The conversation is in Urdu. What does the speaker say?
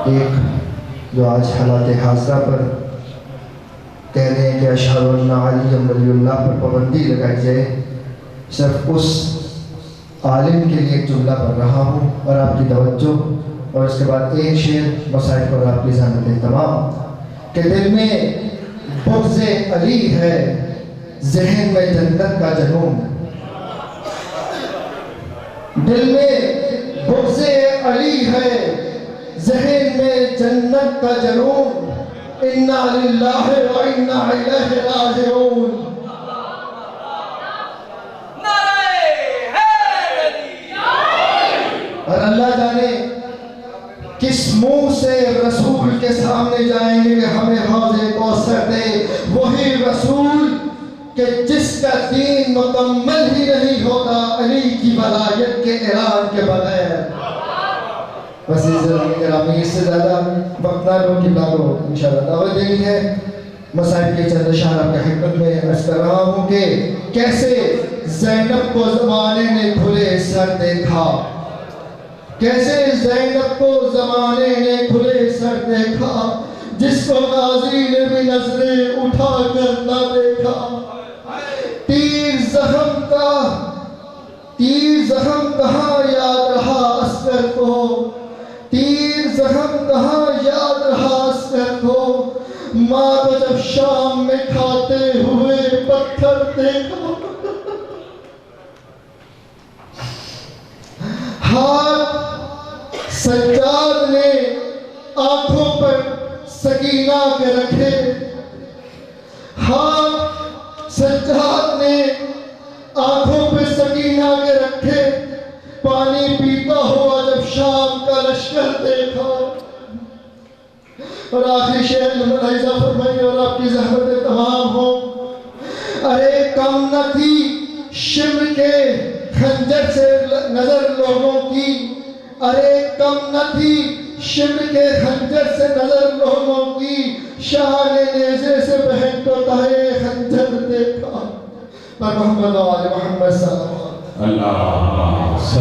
ایک جو آج حالات حاضرہ پر کہہ رہے ہیں کہ اشہد ان علی ولی اللہ پر پابندی لگائی جائے، صرف اس عالم کے لیے ایک جملہ پڑھ رہا ہوں اور آپ کی توجہ، اور اس کے بعد ایک شعر مصائب پر آپ کی ذہنت اہتمام کہ دل میں بغض علی ہے، ذہن میں جنت کا جنون، دل میں بغض علی ہے، ذہن میں جنت کا جنون، انا للہ و انا الیہ راجعون۔ اور اللہ جانے کس منہ سے رسول کے سامنے جائیں گے کہ ہمیں حوض کوثر دے، وہی رسول کہ جس کا دین مکمل ہی نہیں ہوتا علی کی ولایت کے اعلان کے بغیر۔ بس اس سے زیادہ وقت نہ لوں کہ کو انشاءاللہ دعوت دینی ہے۔ مصائب کے چند اشعار آپ کے حکمت میں عرض کر رہا ہوں کہ کیسے زینب کو زمانے نے کھلے سر دیکھا، کیسے زینب کو زمانے نے کھلے سر دیکھا، جس کو غازی نے بھی نظریں اٹھا کر نہ دیکھا۔ تیر زخم کہاں یاد رہا عسکر کو، تیر زخم کہاں یاد رہا عسکر کو، ماں کو جب شام میں کھاتے ہوئے پتھر دیکھا۔ ہاتھ سجاد نے آنکھوں پر سکینہ کے رکھے، ہاتھ سجاد نے آنکھوں پہ سکینہ کے رکھے، پانی پیتا ہوا جب شام کا لشکر دیکھا۔ اور آخری شعر ملاحظہ فرمائی اور آپ کی زحمت تمام ہو۔ ارے کم نہ تھی شمر کے خنجر سے نظر لوگوں کی، ارے کم نہ تھی شمر کے خنجر سے نظر لوگوں کی، شاہ نے نیزے سے بہن کو تہے خنجر دیکھا۔ پر محمد و آل محمد صلی اللہ علیہ وسلم۔